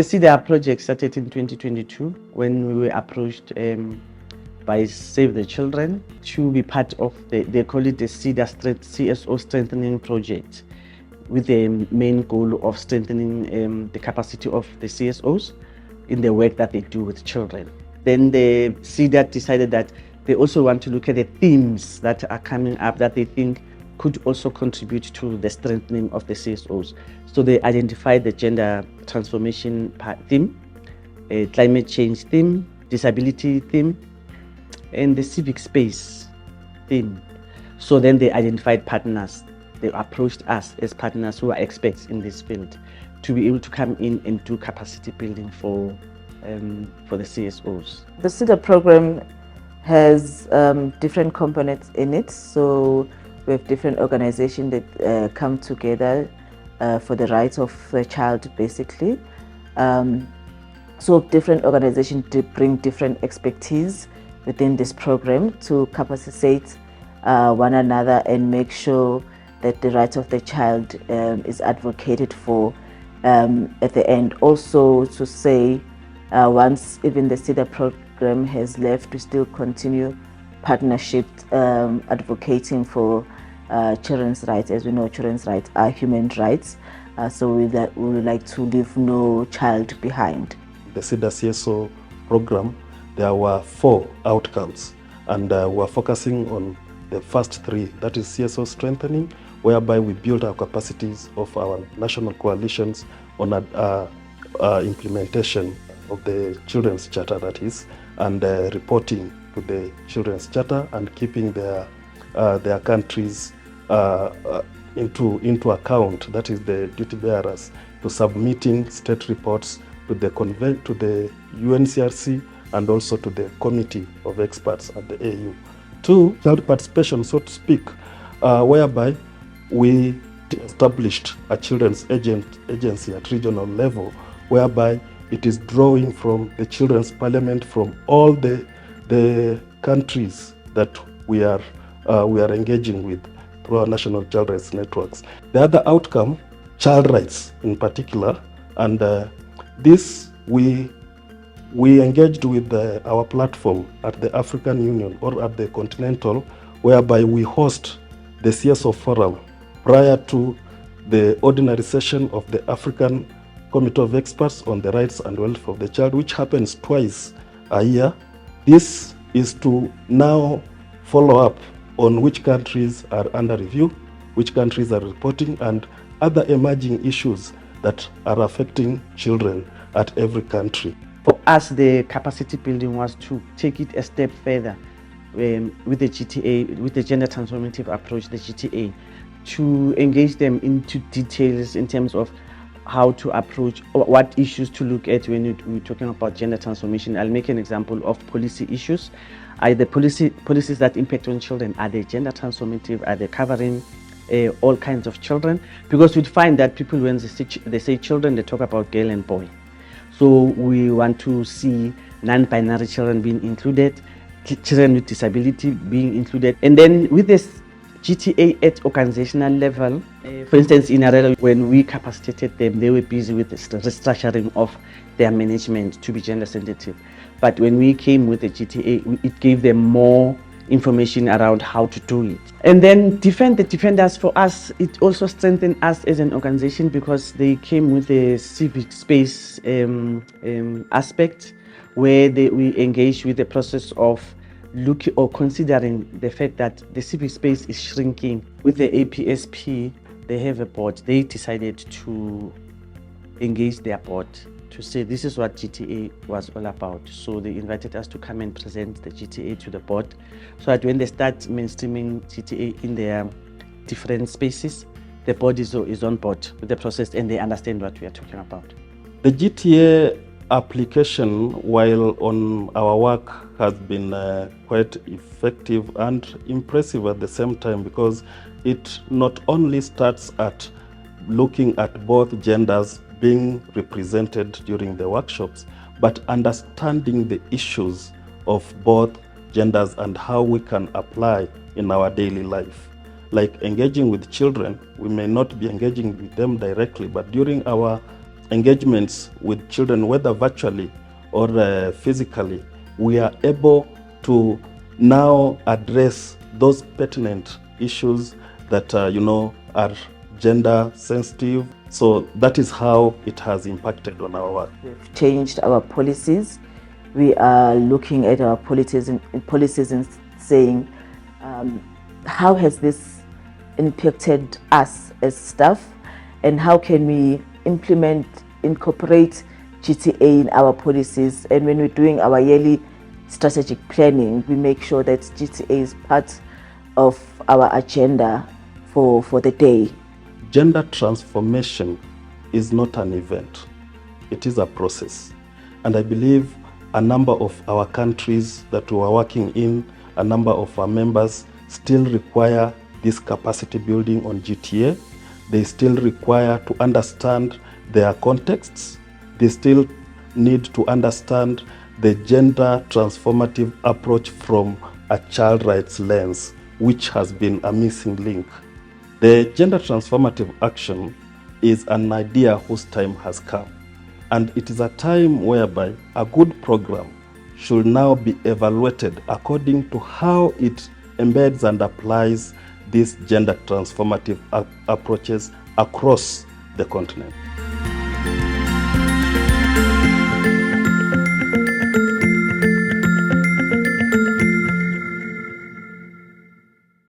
The SIDA project started in 2022 when we were approached by Save the Children to be part of they call it the SIDA CSO strengthening project, with the main goal of strengthening the capacity of the CSOs in the work that they do with children. Then the SIDA decided that they also want to look at the themes that are coming up that they think could also contribute to the strengthening of the CSOs. So they identified the gender transformation theme, climate change theme, disability theme, and the civic space theme. So then they identified partners. They approached us as partners who are experts in this field to be able to come in and do capacity building for the CSOs. The SIDA program has different components in it. So we have different organizations that come together for the rights of the child, basically. So different organizations bring different expertise within this program to capacitate one another and make sure that the rights of the child is advocated for at the end. Also to say, once even the SIDA program has left, we still continue partnership advocating for children's rights. As we know, children's rights are human rights, so we would like to leave no child behind. The SIDA CSO program, there were 4 outcomes, and we're focusing on the first 3, that is CSO strengthening, whereby we build our capacities of our national coalitions on implementation of the Children's Charter, that is, and reporting to the Children's Charter and keeping their countries into account, that is the duty bearers, to submitting state reports to the UNCRC and also to the Committee of Experts at the AU. 2, child participation, so to speak, whereby we established a children's agency at regional level, whereby it is drawing from the Children's Parliament from all the countries that we are engaging with through our national child rights networks. The other outcome, child rights in particular, and this we engaged with our platform at the African Union or at the Continental, whereby we host the CSO forum prior to the ordinary session of the African Committee of Experts on the Rights and Welfare of the Child, which happens twice a year. This is to now follow up on which countries are under review, which countries are reporting, and other emerging issues that are affecting children at every country. For us, the capacity building was to take it a step further with the GTA, with the Gender Transformative Approach, the GTA, to engage them into details in terms of how to approach, what issues to look at when we're talking about gender transformation. I'll make an example of policy issues. Are the policies that impact on children, are they gender transformative? Are they covering all kinds of children? Because we'd find that people, when they say children, they talk about girl and boy. So we want to see non-binary children being included, children with disability being included. And then with this GTA at organizational level, for instance, in Arela, when we capacitated them, they were busy with the restructuring of their management to be gender sensitive. But when we came with the GTA, it gave them more information around how to do it. And then defend the defenders, for us, it also strengthened us as an organization because they came with a civic space aspect where we engage with the process of looking or considering the fact that the civic space is shrinking. With the APSP, they have a board. They decided to engage their board to say this is what GTA was all about. So they invited us to come and present the GTA to the board, so that when they start mainstreaming GTA in their different spaces, the board is on board with the process and they understand what we are talking about. The GTA application, while on our work, has been quite effective and impressive at the same time, because it not only starts at looking at both genders being represented during the workshops, but understanding the issues of both genders and how we can apply in our daily life. Like engaging with children, we may not be engaging with them directly, but during our engagements with children, whether virtually or physically, we are able to now address those pertinent issues that are gender sensitive. So that is how it has impacted on our work. We've changed our policies. We are looking at our policies and saying, how has this impacted us as staff, and how can we incorporate GTA in our policies? And when we're doing our yearly strategic planning, we make sure that GTA is part of our agenda for the day. Gender transformation is not an event, it is a process. And I believe a number of our countries that we are working in, a number of our members still require this capacity building on GTA. They still require to understand their contexts. They still need to understand the gender transformative approach from a child rights lens, which has been a missing link. The gender transformative action is an idea whose time has come, and it is a time whereby a good program should now be evaluated according to how it embeds and applies these gender transformative approaches across the continent.